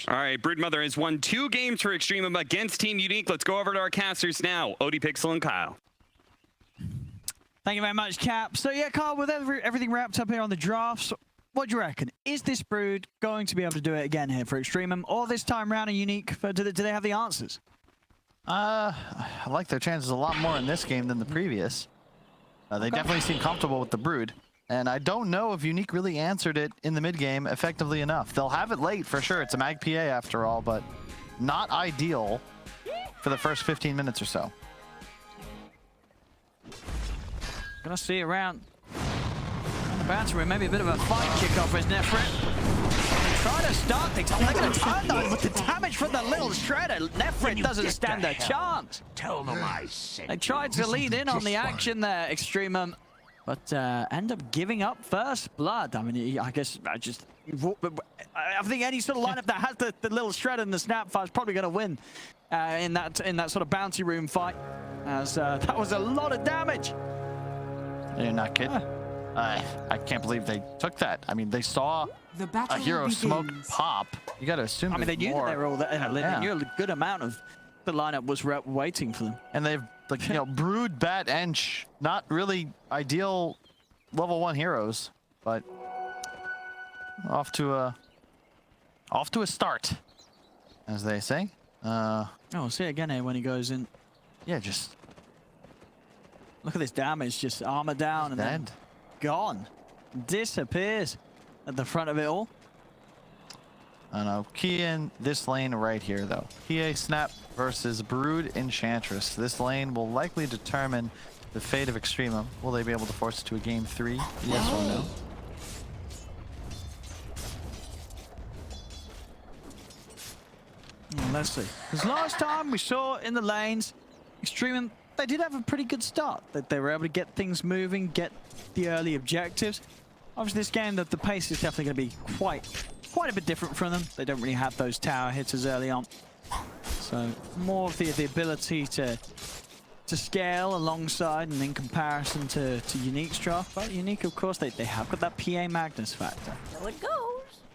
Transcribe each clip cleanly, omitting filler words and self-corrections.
All right, Broodmother has won 2 games for Extremum against Team Unique. Let's go over to our casters now. Odie, Pixel, and Kyle. Thank you very much, Cap. So yeah, Kyle, with everything wrapped up here on the drafts, what do you reckon? Is this Brood going to be able to do it again here for Extremum, or this time round a Unique? Do they have the answers? I like their chances a lot more in this game than the previous. They definitely seem comfortable with the Brood. And I don't know if Unique really answered it in the mid-game effectively enough. They'll have it late for sure. It's a Mag PA after all, but not ideal for the first 15 minutes or so. Gonna see around the bouncer room, maybe a bit of a fight kickoff as Nefrit. Try to start things. Oh, they're gonna turn though, but the damage from the little shredder, Nefrit doesn't stand a chance. Tell them I said. They tried to lead in on the action there, Extremum, but end up giving up first blood. I mean, I guess I think any sort of lineup that has the little shredder and the snapfire is probably going to win in that sort of bounty room fight, as that was a lot of damage. You're not kidding. I can't believe they took that. I mean, they saw a hero smoke pop. You got to assume. I mean, they knew that they were all there. They knew a good amount of the lineup was waiting for them. And they've, like, you know, Brood, Bat, Ench, not really ideal level 1 heroes, but off to a start, as they say. Oh, see it again here when he goes in. Yeah, just look at this damage, just armor down and then gone. Disappears at the front of it all. I don't know. Key in this lane right here, though. PA Snap versus Brood Enchantress. This lane will likely determine the fate of Extremum. Will they be able to force it to a game 3? Yes or no? Let's see. Because last time we saw in the lanes, Extremum, they did have a pretty good start. That they were able to get things moving, get the early objectives. Obviously, this game, the pace is definitely going to be quite a bit different from them. They don't really have those tower hitters early on. So more of the ability to scale alongside and in comparison to Unique's draft. But Unique, of course, they have got that PA Magnus factor. So it goes.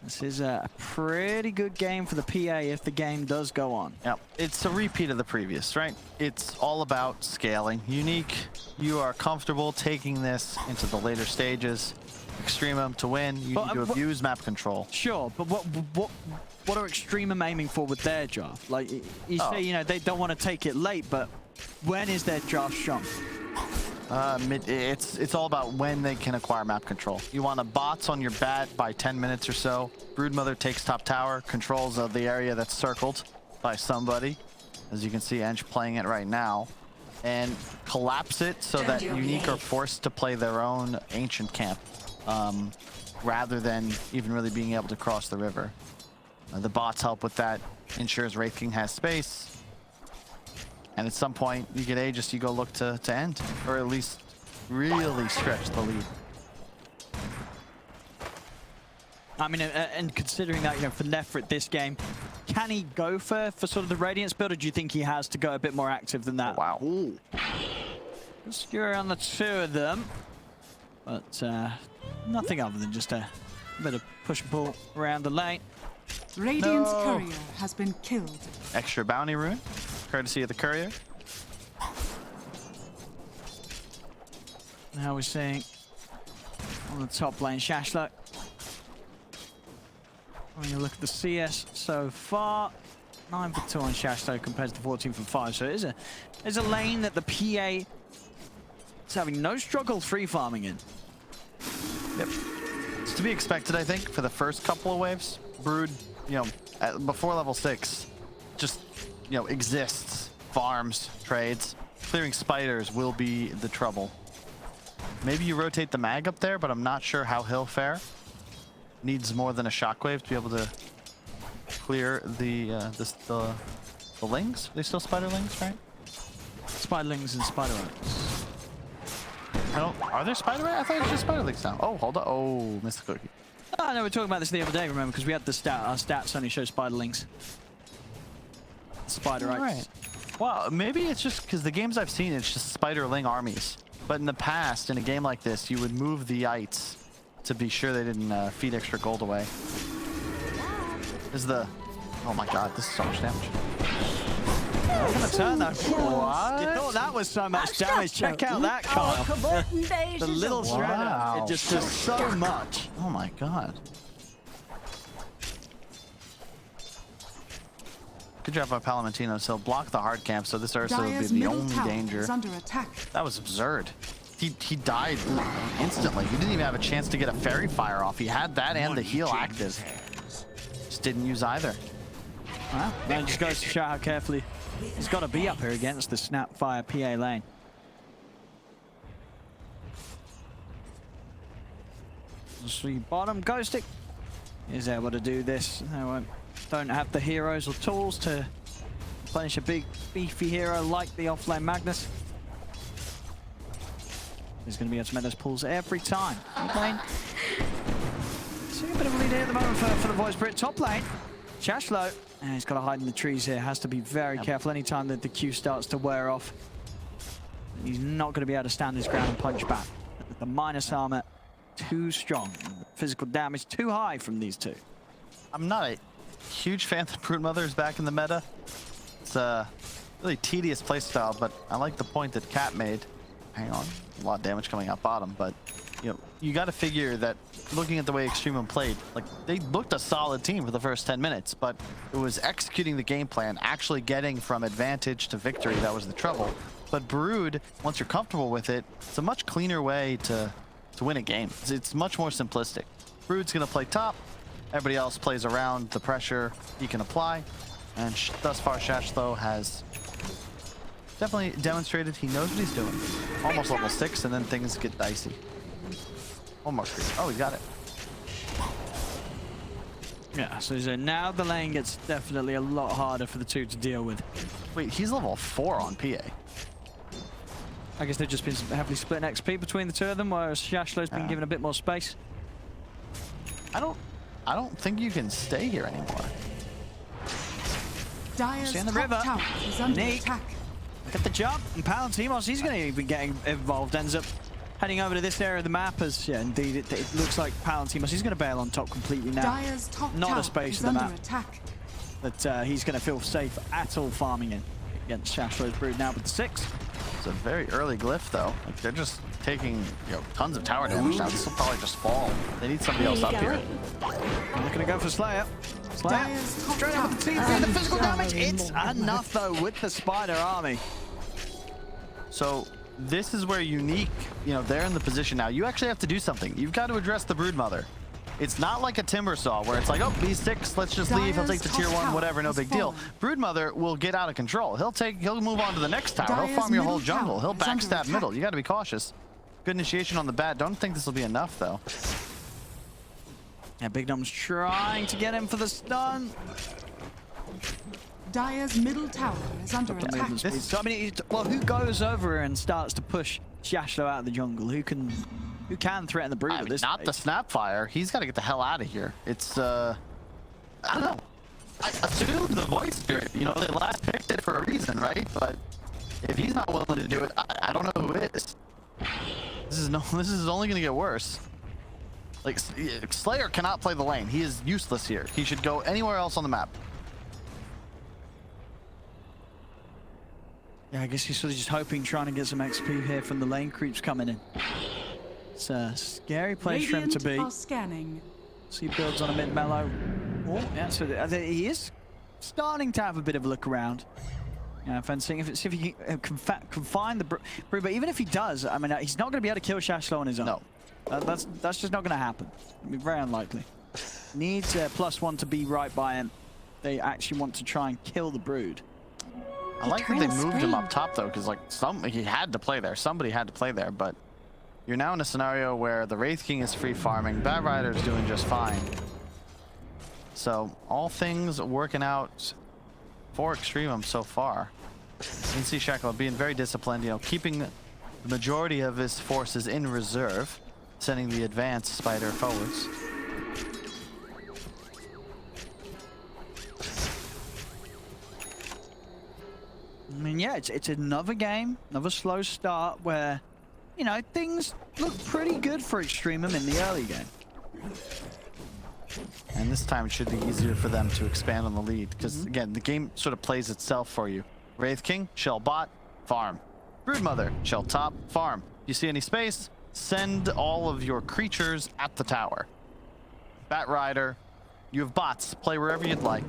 This is a pretty good game for the PA if the game does go on. Yeah, it's a repeat of the previous, right? It's all about scaling. Unique, you are comfortable taking this into the later stages. Extremum, to win, you need to abuse map control. Sure, but what are Extremum aiming for with their draft? Like, you say, you know, they don't want to take it late, but when is their draft strong? It's all about when they can acquire map control. You want a bots on your bat by 10 minutes or so. Broodmother takes top tower, controls of the area that's circled by somebody. As you can see, Ench playing it right now. And collapse it so that Unique are forced to play their own ancient camp. Rather than even really being able to cross the river. The bots help with that, ensures Wraith King has space. And at some point, you get Aegis, you go look to end, or at least really stretch the lead. I mean, and considering that, you know, for Nefrit this game, can he go for sort of the Radiance build, or do you think he has to go a bit more active than that? Oh, wow. Ooh. Skewer on the 2 of them. But nothing other than just a bit of push and pull around the lane. Radiant's courier has been killed. Extra bounty rune, courtesy of the courier. Now we're seeing on the top lane, Shachlo. When you look at the CS so far, 9 for 2 on Shachlo compared to 14 for 5. So it is a lane that the PA is having no struggle free farming in. Yep. It's to be expected, I think, for the first couple of waves. Brood, you know, before level 6, just, you know, exists, farms, trades. Clearing spiders will be the trouble. Maybe you rotate the mag up there, but I'm not sure how he'll fare. Needs more than a shockwave to be able to clear the lings. Are they still spiderlings, right? Spiderlings and spiderlings. Are there spiderlings? I thought it was just spiderlings now. Oh, hold on. Oh, missed the cookie. Oh, no, we were talking about this the other day, remember, because we had the our stats only show spiderlings. Spiderites. Right. Well, maybe it's just because the games I've seen, it's just spiderling armies. But in the past, in a game like this, you would move the ites to be sure they didn't feed extra gold away. This is the Oh my god, this is so much damage. Not gonna turn though. What? You What? thought that was so much damage. Check out that car. The little shredder. Wow. It just does so much. Oh my god. Good job by Palamentinos. He'll block the hard camp, so this Ursa would be Dire's the middle only tower danger. is under attack. That was absurd. He died instantly. He didn't even have a chance to get a fairy fire off. He had that and the heal active. Just didn't use either. Well, that just goes to show how carefully he's got to be up here against the Snapfire PA lane. See bottom Ghostic is able to do this. They don't have the heroes or tools to punish a big beefy hero like the offlane Magnus. He's going to be able to make those pulls every time. Mid lane. See a bit of a lead here at the moment for the Voice Brit. Top lane, Shachlo. And he's got to hide in the trees here. Has to be very careful anytime that the Q starts to wear off. He's not going to be able to stand his ground and punch back. The minus armor, too strong. Physical damage, too high from these two. I'm not a huge fan that Broodmother is back in the meta. It's a really tedious playstyle, but I like the point that Cat made. Hang on, a lot of damage coming out bottom, but you know, you got to figure that looking at the way Extremum played, like they looked a solid team for the first 10 minutes, but it was executing the game plan, actually getting from advantage to victory that was the trouble. But Brood, once you're comfortable with it, it's a much cleaner way to win a game. It's much more simplistic. Brood's gonna play top, everybody else plays around the pressure he can apply, and thus far Shachlo has definitely demonstrated he knows what he's doing. Almost level 6, and then things get dicey. Almost. Oh, he got it. Yeah, so now the lane gets definitely a lot harder for the two to deal with. Wait, he's level 4 on PA. I guess they've just been heavily split in XP between the two of them, whereas Shachlo's been given a bit more space. I don't think you can stay here anymore. Dire's See in the top river. tower is under Neat. attack. Look at the jump, and Palantimos, he's going to be getting involved, ends up heading over to this area of the map as, yeah, indeed, it looks like Palantimos, he's going to bail on top completely now. Dire's top Not tower a space is in the under map attack. that he's going to feel safe at all farming in against Shachlo's Brood now with the 6. It's a very early glyph though. Like they're just taking, you know, tons of tower damage now. This will probably just fall. They need somebody else up here. I'm not going to go for Slayer. Slayer, Dire's top straight up with the tower TP, the is physical damage. under It's enough though with the Spider Army. So this is where Unique, you know, they're in the position now. You actually have to do something. You've got to address the Broodmother. It's not like a Timbersaw where it's like, oh, B6, let's just leave. He'll take the tier 1, whatever, no big deal. Broodmother will get out of control. He'll move on to the next tower. He'll farm your whole jungle. He'll backstab middle. You got to be cautious. Good initiation on the bat. Don't think this will be enough though. Yeah, Big Dom's trying to get him for the stun. Dire's middle tower is under attack. So, I mean, well, who goes over and starts to push Shachlo out of the jungle? Who can threaten the Brood I at mean, this not the stage? Snapfire. He's got to get the hell out of here. It's, I don't know. I assumed the Voice Spirit. You know, they last picked it for a reason, right? But if he's not willing to do it, I don't know who is. This is only going to get worse. Like, Slayer cannot play the lane. He is useless here. He should go anywhere else on the map. Yeah, I guess he's sort of just hoping, trying to get some XP here from the lane creeps coming in. It's a scary place for him to be. Are scanning. So he builds on a mid-mellow. Oh, yeah, so he is starting to have a bit of a look around. Yeah, fencing. See if he can find the Brood, but even if he does, I mean, he's not going to be able to kill Shachlo on his own. No. That's just not going to happen. It'll be very unlikely. Needs +1 to be right by him. They actually want to try and kill the Brood. I like that they moved him up top though, because like he had to play there. Somebody had to play there, but you're now in a scenario where the Wraith King is free farming, Bad Rider's doing just fine. So all things working out for Extremum so far. You can see Shachlo being very disciplined, you know, keeping the majority of his forces in reserve, sending the advanced Spider forwards. I mean, yeah, it's another game, another slow start where, you know, things look pretty good for Extremum in the early game. And this time it should be easier for them to expand on the lead. Because again, the game sort of plays itself for you. Wraith King, shell bot, farm. Broodmother, shell top, farm. You see any space? Send all of your creatures at the tower. Bat Rider, you have bots. Play wherever you'd like.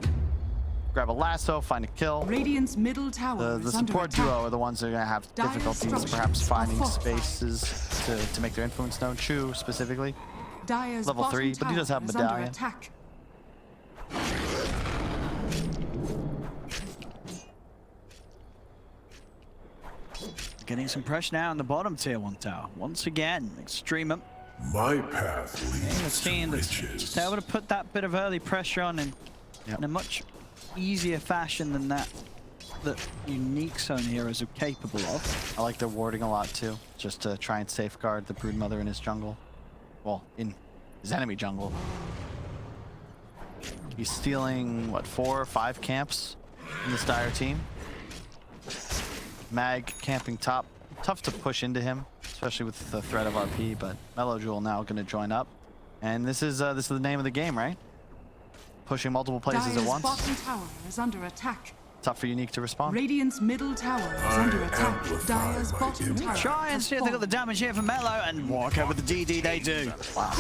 Grab a lasso, find a kill. Radiant's middle tower The is under support attack. duo are the ones that are going to have Dire difficulties structures perhaps are finding fortified. spaces to make their influence known. Chu specifically. Dire's Level bottom 3, but he does have tower is under medallion. attack. Getting some pressure now on the bottom tier 1 tower. Once again, Extremum. My path The leads to team that's riches. just able to put that bit of early pressure on in a much easier fashion than that unique zone heroes are capable of. I like their warding a lot too, just to try and safeguard the Broodmother in his jungle. Well, in his enemy jungle. He's stealing, what, 4 or 5 camps in this Dire team. Mag camping top. Tough to push into him, especially with the threat of RP, but Mellow Jewel now going to join up. And this is the name of the game, right? Pushing multiple places Dire's at once. bottom tower is under attack. Tough for Unique to respond. Radiant's middle tower is I under attack. amplify Dire's my bottom impact. tower Try and has see if they got the fallen. damage here for Mello, and walk over the DD they do. Wow.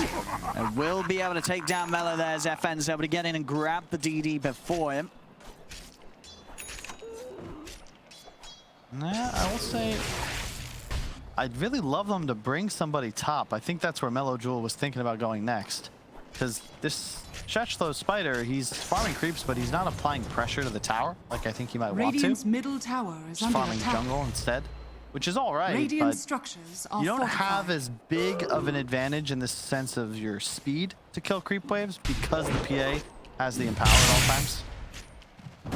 They will be able to take down Mello there as FN's able to get in and grab the DD before him. Yeah, I will say I'd really love them to bring somebody top. I think that's where Mellow Jewel was thinking about going next. Because this Shachlo Spider, he's farming creeps, but he's not applying pressure to the tower like I think he might want to. Radiant's middle tower is He's under farming attack. jungle instead, which is all right, Radiant but structures are you don't fortified. have as big of an advantage in the sense of your speed to kill creep waves because the PA has the empower at all times.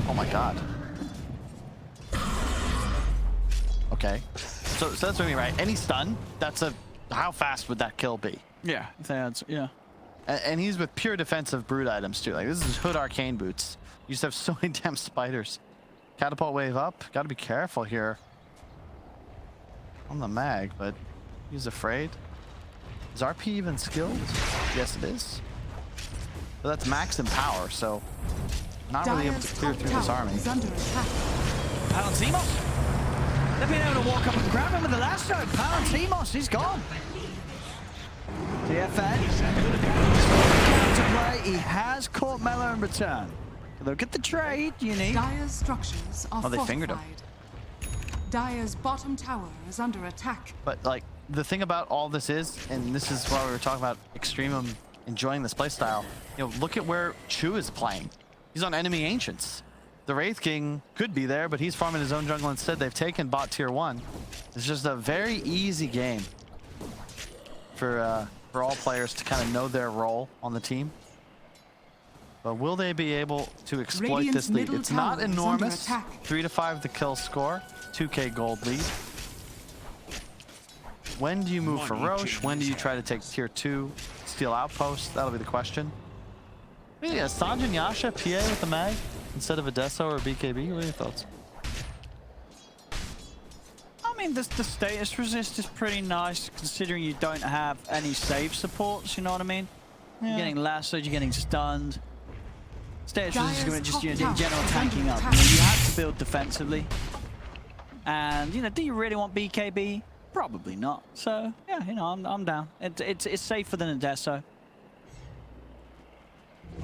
Oh my god. Okay, so that's what I mean, right? Any stun, how fast would that kill be? Yeah, if they had, yeah. And he's with pure defensive brood items too. Like, this is Hood Arcane boots. You just have so many damn spiders. Catapult wave up. Got to be careful here on the mag, but he's afraid. Is RP even skilled? Yes, it is. But that's max in power, so not really able Dire's to clear top through this tower army. is under attack. Palantimos. They've been able to walk up and grab him with the lasso. Palantimos, he's gone. DFN. Counterplay. He has caught Mello in return. Look at the trade, Unique. Dire's structures are Oh, they fingered him. fortified. Dire's bottom tower is under attack. But like the thing about all this is, and this is why we were talking about Extremum enjoying this playstyle, you know, look at where Chu is playing. He's on enemy ancients. The Wraith King could be there, but he's farming his own jungle instead. They've taken bot tier 1. It's just a very easy game for all players to kind of know their role on the team. But will they be able to exploit Radiant's this lead? middle It's not tower is under enormous. attack. 3 to 5 the kill score, 2k gold lead. When do you move for Roche? When do you try to take tier 2, steal outpost? That'll be the question. Really, a Sanjin Yasha PA with the mag instead of a Deso or a BKB? What are your thoughts? I mean, the status resist is pretty nice considering you don't have any save supports, you know what I mean? You're getting lassoed, you're getting stunned. Status resist is going to just, you know, in general tanking up. You know, you have to build defensively. And, you know, do you really want BKB? Probably not. So, yeah, you know, I'm down. It's safer than a Deso.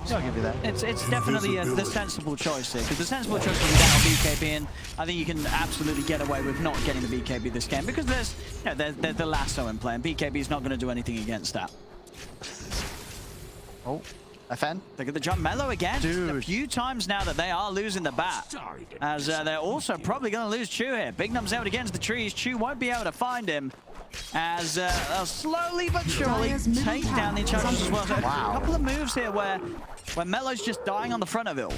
Yeah, I'll give you that. It's definitely the sensible choice here, because the sensible choice is down BKB, and I think you can absolutely get away with not getting the BKB this game, because there's, you know, there's the lasso in play, and BKB is not going to do anything against that. Oh, FN? Look at the jump. Mello again. Just a Dude. few times now that they are losing the bat, as they're also probably going to lose Chu here. Big Num's out against the trees. Chu won't be able to find him, as they'll slowly but surely Dire's middle take down the tower Enchantress as well. So Wow. a couple of moves here where Mello's just dying on the front of it.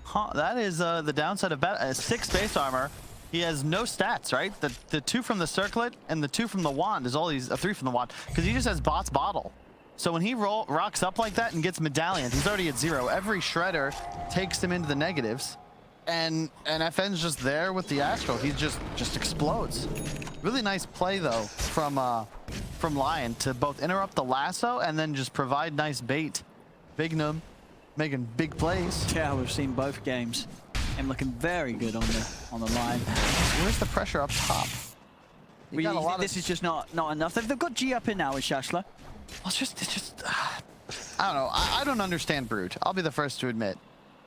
Huh, that is the downside of bat. 6 base armor. He has no stats, right? The 2 from the circlet and the 2 from the wand is all he's 3 from the wand, because he just has bot's bottle. So when he rocks up like that and gets medallions, he's already at 0. Every shredder takes him into the negatives, and FN's just there with the Astral. He just explodes. Really nice play though from Lion to both interrupt the lasso and then just provide nice bait. Bignum making big plays. Yeah, we've seen both games. Him looking very good on the line. Where's the pressure up top? You got a lot This is just not enough. They've got G up in now with Shachlo. Well, it's just I don't know. I don't understand Brood. I'll be the first to admit.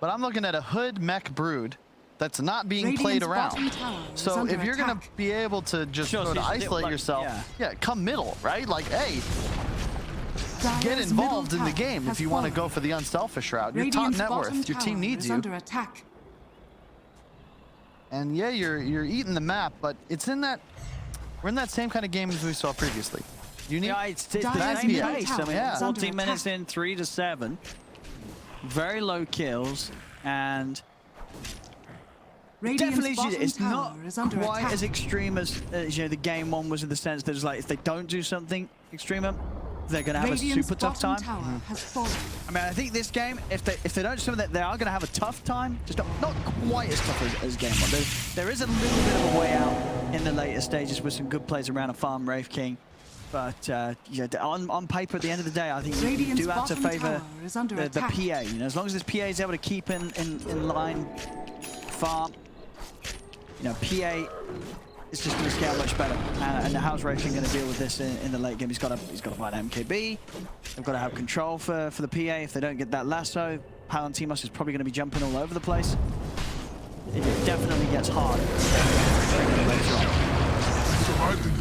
But I'm looking at a hood mech Brood that's not being played around. So if you're going to be able to just sort of isolate yourself, yeah, come middle, right? Like, hey, get involved in the game if you want to go for the unselfish route. You're top net worth. Your team needs you. And yeah, you're eating the map, but it's in that, we're in that same kind of game as we saw previously. Yeah, it's the same pace. I mean, 14 minutes in, 3-7. Very low kills, and definitely it's not quite as extreme as you know the game one was, in the sense that it's like if they don't do something extreme, they're going to have a super tough time. I mean, I think this game, if they don't do something, they are going to have a tough time. Just not quite as tough as game one. There is a little bit of a way out in the later stages with some good plays around a farm Wraith King. But yeah, on paper, at the end of the day, I think you do have to favour the PA. You know, as long as this PA is able to keep in line, farm, you know, PA is just going to scale much better. And how's Wraith going to deal with this in the late game? He's got to find MKB. They've got to have control for the PA. If they don't get that lasso, Palantimos is probably going to be jumping all over the place. It definitely gets hard later on.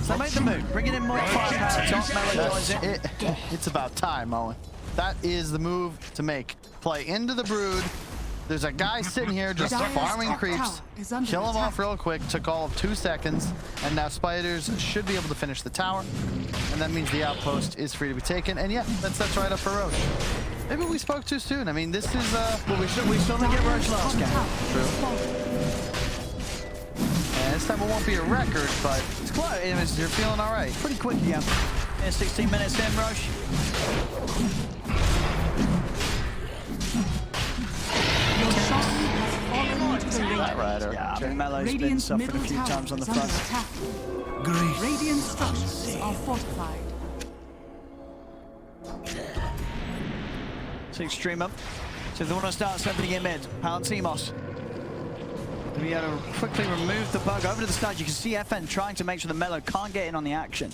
So make the move, bringing in more firepower, top Mellow joins in. It's about time, Owen. That is the move to make. Play into the Brood. There's a guy sitting here just farming creeps. Kill him off real quick, took all of 2 seconds, and now Spiders should be able to finish the tower. And that means the outpost is free to be taken. And yeah, that sets right up for Roche. Maybe we spoke too soon. I mean, this is, well, we still didn't get Roche last game. True. And this time it won't be a record, but it's close. You're feeling all right. Pretty quick again. Yeah, 16 minutes in, Roche. That rider. Yeah, I mean, Mellow's been suffered a few times on the front. Radiant structures are fortified. So Extreme up. So if they want to start something in mid, Palantimos. We able to quickly remove the bug over to the side. You can see FN trying to make sure the Mellow can't get in on the action.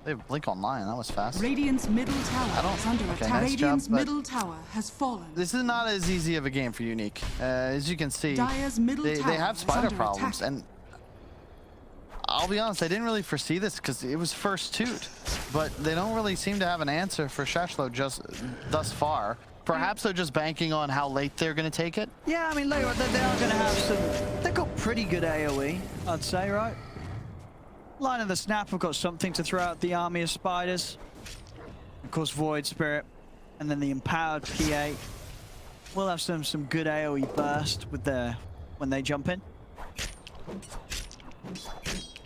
They have Blink Online, that was fast. Radiant's middle tower is under attack. Nice Radiant's job, middle tower has fallen. This is not as easy of a game for Unique. As you can see, they have spider problems, and I'll be honest, I didn't really foresee this because it was first toot, but they don't really seem to have an answer for Shachlo just thus far. Perhaps they're just banking on how late they're going to take it. Yeah, I mean, later they are going to have some. They've got pretty good AoE, I'd say, right? Line of the Snap have got something to throw out the army of spiders. Of course, Void Spirit, and then the empowered PA will have some good AoE burst with when they jump in.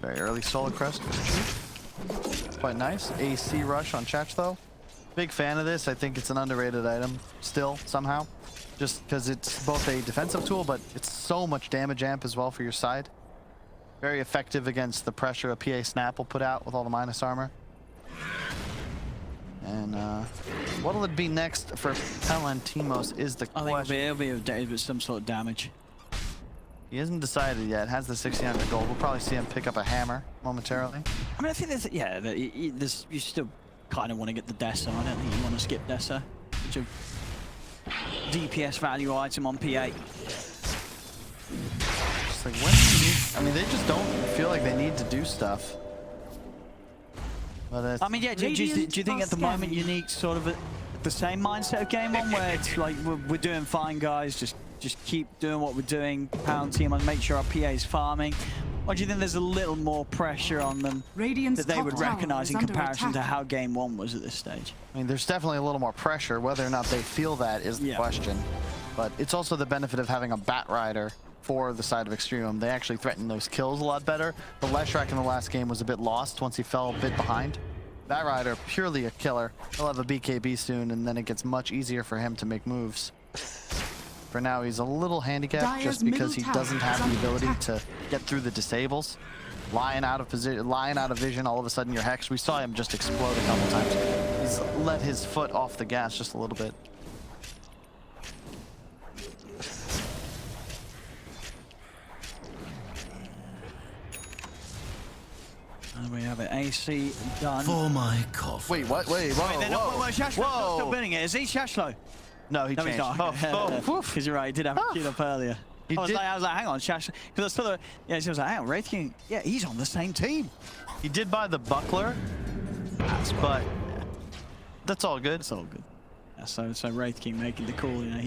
Very early Solar Crest. Quite nice. AC Rush on Chach though. Big fan of this. I think it's an underrated item still somehow. Just because it's both a defensive tool, but it's so much damage amp as well for your side. Very effective against the pressure a PA Snap will put out with all the minus armor. And what'll it be next for Palantimos is the question. I think it'll be some sort of damage. He hasn't decided yet. Has the 1600 gold. We'll probably see him pick up a hammer momentarily. I mean, I think you still kind of want to get the Dessa. I don't think you want to skip Dessa. Which a DPS value item on PA. Just like, when do you need, I mean, they just don't feel like they need to do stuff. But I mean, yeah, do you think at the moment Unique's sort of at the same mindset of game one, where it's like, we're doing fine, guys, just keep doing what we're doing, pound team, and make sure our PA's farming? Or do you think there's a little more pressure on them that they would recognize in comparison to how game one was at this stage? I mean, there's definitely a little more pressure. Whether or not they feel that is the question. But it's also the benefit of having a Bat Rider for the side of Extremum. They actually threaten those kills a lot better. The Leshrac in the last game was a bit lost once he fell a bit behind. Bat Rider, purely a killer. He'll have a BKB soon, and then it gets much easier for him to make moves. For now, he's a little handicapped Dire's just because he middle tower doesn't is have the under ability attack. to get through the disables. Lying out of position, lying out of vision, all of a sudden you're hexed. We saw him just explode a couple times. He's let his foot off the gas just a little bit. And we have an AC done. For my coffee. Wait, what? Wait, whoa, Wait, whoa. Shachlo's not still winning it. Is he Shachlo? No, he No, he's changed. not. Oh, Because you're right, he did have a queued up earlier. He I was did- like, hang on, Shachlo. Because I saw the, yeah, she was like, hang on, Wraith King, yeah, he's on the same team. He did buy the buckler, but that's all good. It's all good. Yeah, so Wraith King making the call, you know,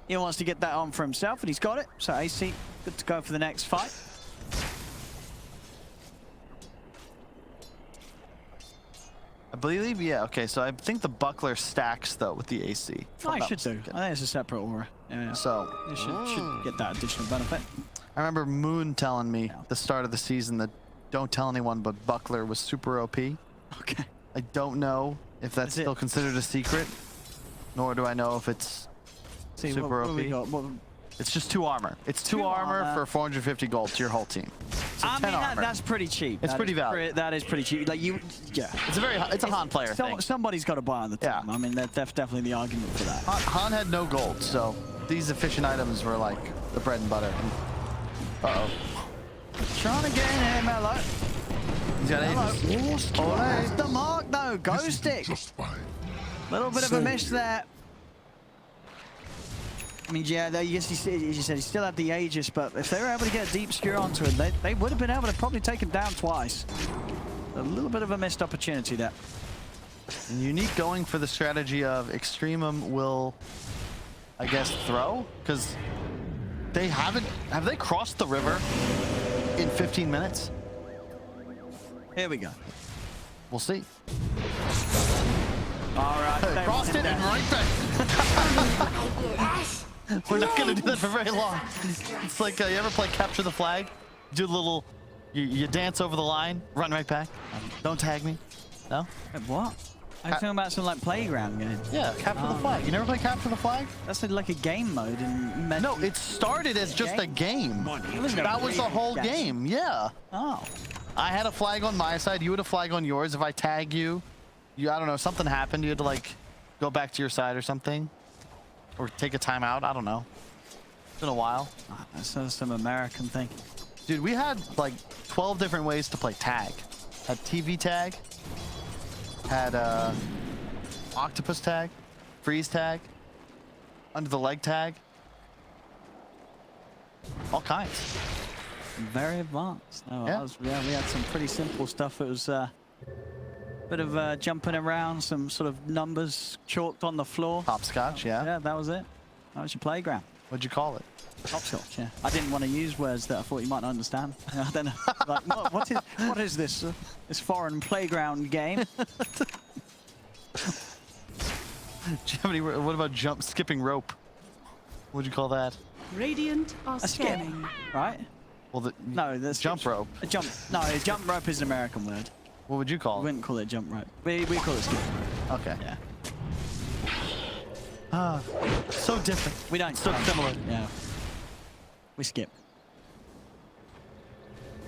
he wants to get that on for himself, and he's got it. So AC, good to go for the next fight. I believe, yeah, okay, so I think the buckler stacks, though, with the AC. if Oh, I'm it not should do. mistaken. I think it's a separate aura. Yeah, So, it should get that additional benefit. I remember Moon telling me Yeah. the start of the season that don't tell anyone, but buckler was super OP. Okay. I don't know if that's Is it- still considered a secret, nor do I know if it's See, super what we OP. got? It's just 2 armor. It's 2 2 armor armor. for 450 gold to your whole team. So I 10 mean, armor. that's pretty cheap. It's That pretty is valid. That is pretty cheap. Like you, yeah. It's a Han player thing. Somebody's got to buy on the team. Yeah. I mean, that's definitely the argument for that. Han had no gold, so these efficient items were like the bread and butter. Uh-oh. Trying to get in here, Mello. He's got Mello. Aegis. That's the mark, though. Ghost stick. Just fine. Little bit of a miss there. I mean, yeah, I guess as you said, he still had the Aegis, but if they were able to get a deep skewer onto him, they would have been able to probably take him down twice. A little bit of a missed opportunity there. And Unique going for the strategy of Extremum will, I guess, throw? Because they haven't... Have they crossed the river in 15 minutes? Here we go. We'll see. All right. They crossed it and right back. We're not going to do that for very long. It's like, you ever play Capture the Flag? Do a little... You dance over the line, run right back. Don't tag me. No? Wait, what? I'm talking about some like playground game. Yeah, Capture the Flag. You never play Capture the Flag? That's like a game mode and meant No, it started as just a game. It wasn't a That was the game. whole game, yeah. Oh. I had a flag on my side, you had a flag on yours. If I tag you, I don't know, something happened, you had to like go back to your side or something. Or take a timeout, I don't know. It's been a while. That's some American thing. Dude, we had like 12 different ways to play tag. Had TV tag, had octopus tag, freeze tag, under the leg tag. All kinds. Very advanced. No, Yeah. we had some pretty simple stuff. It was a bit of jumping around, some sort of numbers chalked on the floor. Hopscotch, yeah. Yeah, that was it. That was your playground. What'd you call it? Hopscotch, yeah. I didn't want to use words that I thought you might not understand. I don't know. Like, what is this? This foreign playground game? Do you have any, what about skipping rope? What'd you call that? Radiant are A skip, scanning. right? Well, No, that's jump rope. A jump. No, a jump rope is an American word. What would you call We it? wouldn't call it jump rope. We call it skip rope. Okay. Yeah. So different. We don't. So similar. Yeah. We skip.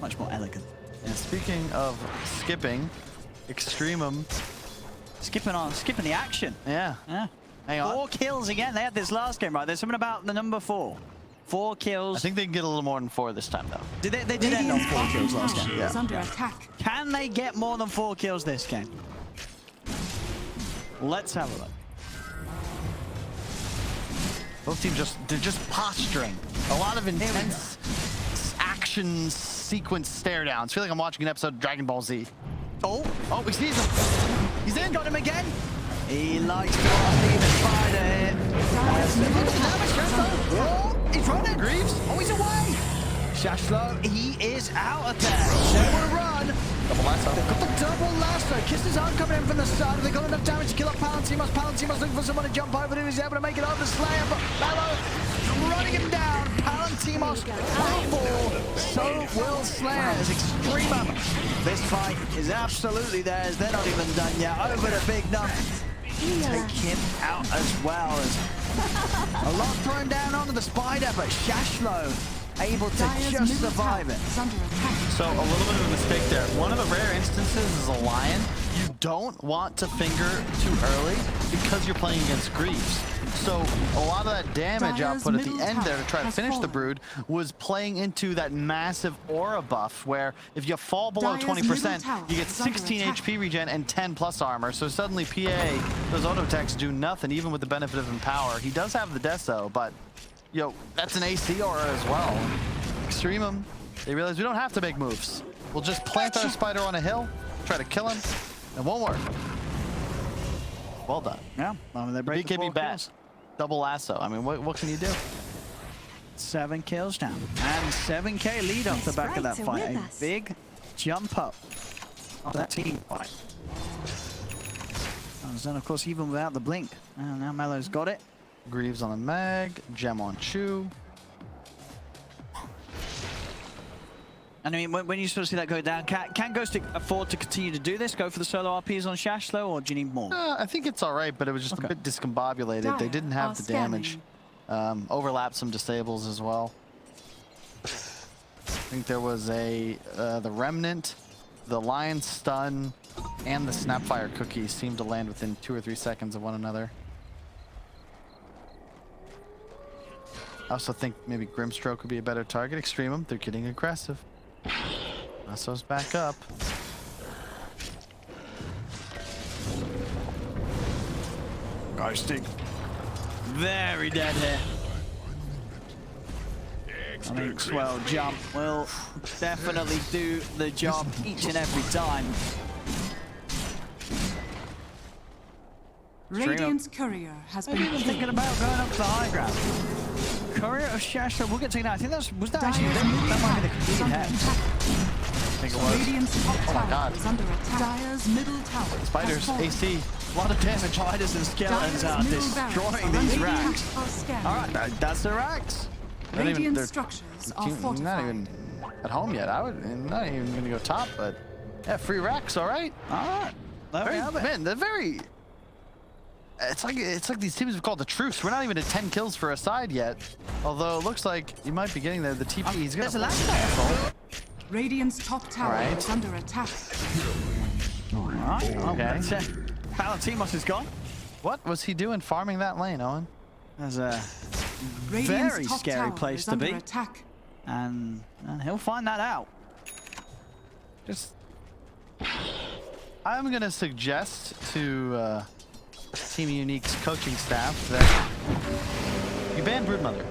Much more elegant. And speaking of skipping, Extremum. Skipping the action. Yeah. Yeah. Hang on. 4 kills again. They had this last game, right? There's something about the number 4. 4 kills. I think they can get a little more than 4 this time, though. They did end on 4 kills last Tower game. Yeah. is under attack. Can they get more than 4 kills this game? Let's have a look. Both teams they're just posturing. A lot of intense action sequence stare downs. I feel like I'm watching an episode of Dragon Ball Z. Oh, he sees him. He's in. Got him again. He likes to leave the spider here. Oh, he's running. Greaves. Oh, he's away. Shachlo, he is out of there. They want to run. Double lasso. They've got the double lasso. Kisses aren't coming in from the side. They've got enough damage to kill off Palantimos. Palantimos looking for someone to jump over to. He's able to make it over Slayer, but Mello running him down. Palantimos will fall. So will Slayer as Extremum. This fight is absolutely theirs. They're not even done yet. Over to Big Nump. take him out as well. As a lot thrown down onto the spider, but Shachlo able to Dire's just middle survive tower it. is under attack. So a little bit of a mistake there. One of the rare instances is a lion. You don't want to finger too early because you're playing against Greaves. So a lot of that damage Dire's output at the middle end there to tower try to has finish the fallen. brood was playing into that massive aura buff where if you fall below Dire's 20%, middle tower you get is under 16 attack. HP regen and 10 plus armor. So suddenly PA, those auto attacks do nothing even with the benefit of Empower. He does have the Deso, but yo, that's an AC aura as well. Extremum, they realize we don't have to make moves. We'll just plant our spider on a hill, try to kill him, it won't work. Well done. Yeah, I mean, they break the BKB 4 bat, kills. double lasso. I mean, what can you do? 7 kills now. And 7k lead off the back of that sprites are fight. with A us. big jump up of that team fight. And then, of course, even without the blink. And now Mellow's got it. Greaves on the Meg, Gem on Chu. And I mean, when you sort of see that go down, can Ghost afford to continue to do this? Go for the solo RPs on Shachlo, or do you need more? I think it's all right, but it was just a bit discombobulated. They Dire didn't have are the damage. Overlapped some disables as well. I think there was the Remnant, the Lion Stun, and the Snapfire Cookie seemed to land within 2 or 3 seconds of one another. I also think maybe Grimstroke would be a better target. Extremum, they're getting aggressive. Lasso's back up. Ghosting. Very dead here. I think Swell Jump will definitely do the job each and every time. Radiant's courier has I'm been even killed. thinking about going up to the high ground. Courier of Shachlo, we'll get to that. I think was that actually, Dire's middle that might be the tower is completed under hex. attack. I think it was. Radiant's top Oh my tower God. is under attack. Dire's middle tower Spiders, has fallen. AC. A lot of damage. Spiders and skeletons Dire's are middle destroying barracks these are under racks. attack. Are scanning. All right, that's the racks. Not even- Radiant they're structures are Not fortified. even at home yet. Not even gonna go top, but yeah, free racks, all right. All right, there we have it. Man, they're very. It's like these teams have called the truce. We're not even at 10 kills for a side yet. Although it looks like you might be getting there. The TP, he's gonna. There's a last careful. Radiant's top tower Alright. is under attack. All right, Okay. Palatimos is gone. What was he doing farming that lane, Owen? There's a Radiant's very top scary tower place is to under be. attack. And he'll find that out. Just. I'm gonna suggest to Team Unique's coaching staff that you ban Broodmother.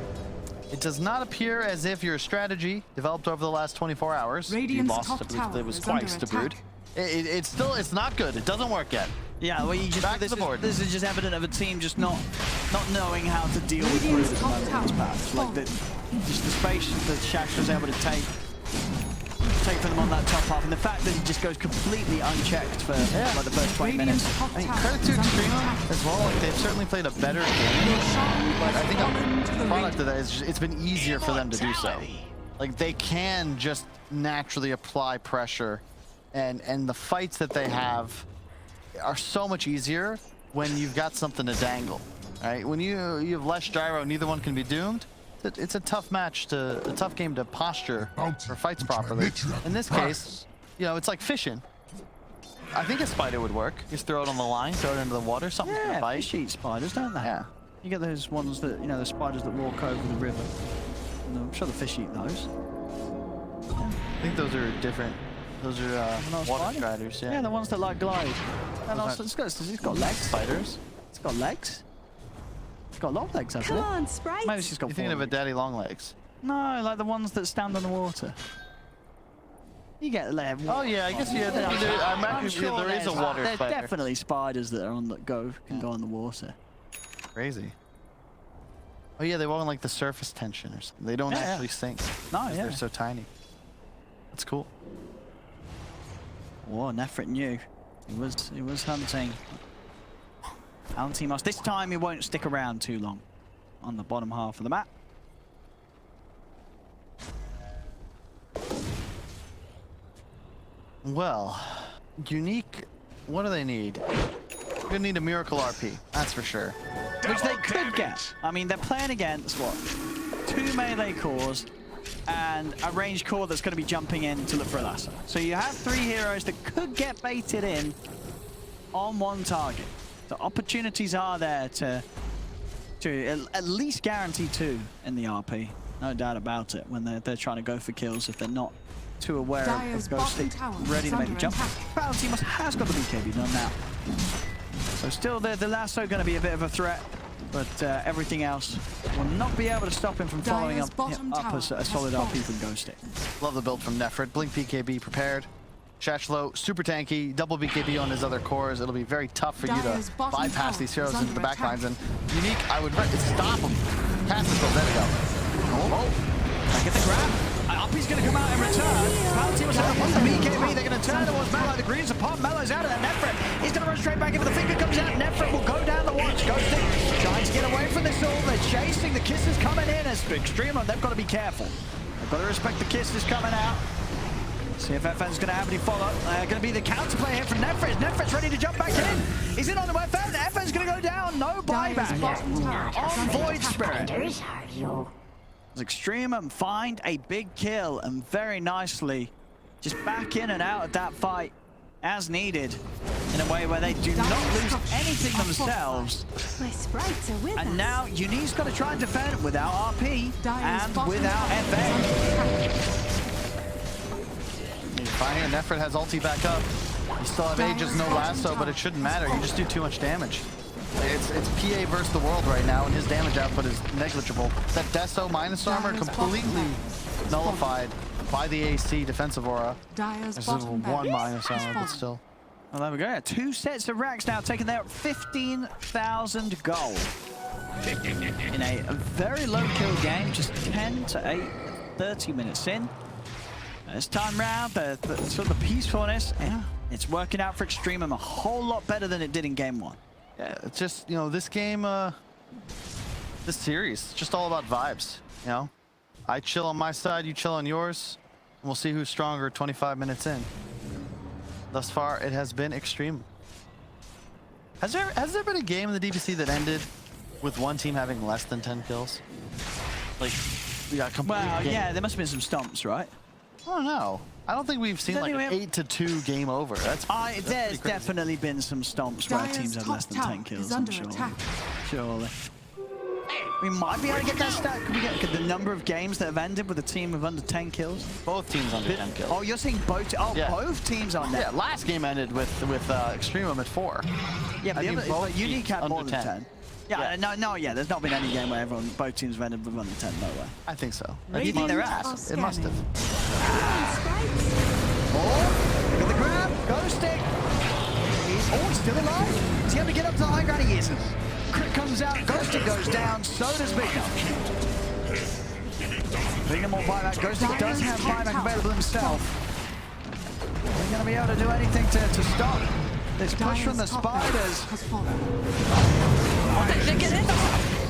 It does not appear as if your strategy developed over the last 24 hours. Radiant's you lost, top I believe tower it was is under twice to Brood. attack. It's not good. It doesn't work yet. Yeah, well, you just Back to this the board. This is just evident of a team just not knowing how to deal with Brood Radiant's at the top moment in this tower patch. is Like just the space that Shax was able to take from them on that top half, and the fact that he just goes completely unchecked for like the first 20 minutes. Radiant's top I mean, tower credit to is under Extremum attack. as well. Like, they've certainly played a better game. But I think a product of that is it's been easier for them to do so. Like, they can just naturally apply pressure, and the fights that they have are so much easier when you've got something to dangle. Right? When you have less gyro, neither one can be doomed. It's a tough game to posture or fights properly. In this case, you know, it's like fishing. I think a spider would work. Just throw it on the line, throw it into the water, something's gonna Yeah, bite. fish eat spiders, don't they? Yeah. You get those ones that, the spiders that walk over the river. And I'm sure the fish eat those. I think those are different. Those are not water spiders? striders, yeah. Yeah, the ones that like glide. And Those also, it's got legs. Spiders. It's got legs. It's got a lot of legs, actually. Come on, sprites. Maybe she's got You're thinking of four. a daddy long legs. No, like the ones that stand on the water. You get them. Oh yeah, I guess yeah. There is a water There's spider. definitely spiders that are on that can go on the water. Crazy. Oh yeah, they walk on like the surface tension or something. They don't Yeah, yeah. actually sink. No, 'cause yeah. They're so tiny. That's cool. Whoa, Nefrit knew. He was hunting. Altimos. This time he won't stick around too long on the bottom half of the map. Well, Unique, what do they need? You're gonna need a miracle RP, that's for sure. Which they could get. I mean, they're playing against, what, 2 melee cores and a range core that's going to be jumping in to look for a lasso. So you have 3 heroes that could get baited in on one target. The opportunities are there to at least guarantee 2 in the RP. No doubt about it when they're trying to go for kills if they're not too aware Dire's of Ghost Stick bottom tower ready is to make a under jump. attack. Battle team has got the BKB done now. So still the lasso going to be a bit of a threat, but everything else will not be able to stop him from following Dire's up bottom a tower solid has RP from Ghost Stick. Love the build from Nefrit. Blink BKB prepared. Shachlo, super tanky, double BKB on his other cores. It'll be very tough for you Dire's to bottom bypass tower these heroes is into the under back lines. attack. And Unique, I would stop him. Cast this, there we go. I get the grab. Uppy's going to come out in return. Battle team was out upon the BKB. They're going to turn towards Mellow. The green's upon. Mellow's out of there. Nefrit, he's going to run straight back in, but the finger comes out. Nefrit will go down the watch. Ghost Stick trying to get away from this all. They're chasing. The kisses coming in as Extremum. They've got to be careful. They've got to respect the kisses coming out. See if FN's going to have any follow. Going to be the counterplay here from Nefrit. Nefrit's ready to jump back in. He's in on the FN. FN's going to go down. No buyback on Void Spirit. Extremum find a big kill and very nicely just back in and out of that fight as needed in a way where they do not lose anything themselves. My sprites are with us. And now Unique's got to try and defend without RP and without FN. Fine here, Nefrit has ulti back up. You still have Aegis, no lasso, but it shouldn't matter. You just do too much damage. It's PA versus the world right now, and his damage output is negligible. That Deso minus armor completely nullified by the AC defensive aura. There's one minus armor, but still. Well, there we go. 2 sets of racks now, taking there 15,000 gold. In a very low kill game, just 10 to 8, 30 minutes in. This time round, the sort of the peacefulness, yeah, it's working out for Extremum a whole lot better than it did in game 1. Yeah, it's just, you know, this game, this series, it's just all about vibes, you know? I chill on my side, you chill on yours, and we'll see who's stronger 25 minutes in. Thus far, it has been Extreme. Has there been a game in the DBC that ended with one team having less than 10 kills? Like, we got complete Well, game. yeah, there must have been some stomps, right? I don't know. I don't think we've seen like an 8-2 game over. That's There's pretty crazy. definitely been some stomps where teams have less than 10 kills, I'm sure. Surely. We might be able to get that stat. Could the number of games that have ended with a team of under 10 kills? Both teams under 10 kills. Oh, you're saying both? Oh, Yeah. both teams on Yeah, that. last game ended with Extremum at 4. Yeah, but I think both Unique teams had more under than 10. 10. Yeah, yeah, there's not been any game where both teams have ended with under 10, no way. I think so. You think they're at? It must have. Oh, look at the grab, Ghost Stick. He's still alive. Is he able to get up to the high ground? He isn't. Crit comes out, Ghost Stick goes down, so does Bignum. Bignum will buy that. Ghost Stick does have buyback available himself. Are they going to be able to do anything to stop this push from the spiders? Oh, they get in.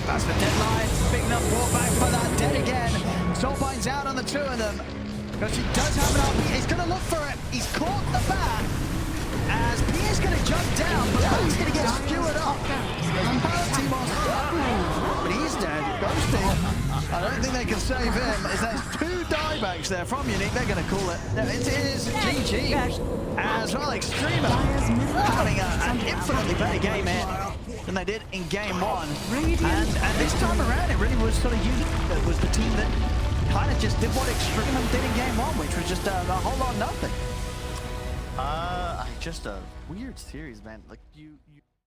That's the deadline. Bignum brought back for that dead again. Soulbine's out on the 2 of them. Because he does have an RP. He's going to look for it. He's caught the bat. As Pierre's going to jump down, but he's going to get skewered up. But he's dead. Ghosting. I don't think they can save him. There's 2 diebacks there from Unique. They're going to call it. It is GG. As well, Extremum having an infinitely better game here than they did in game 1. And this time around, it really was sort of Unique that was the team that kind of just did what Extremum did in game 1, which was just a whole lot of nothing. Just a weird series, man. Like you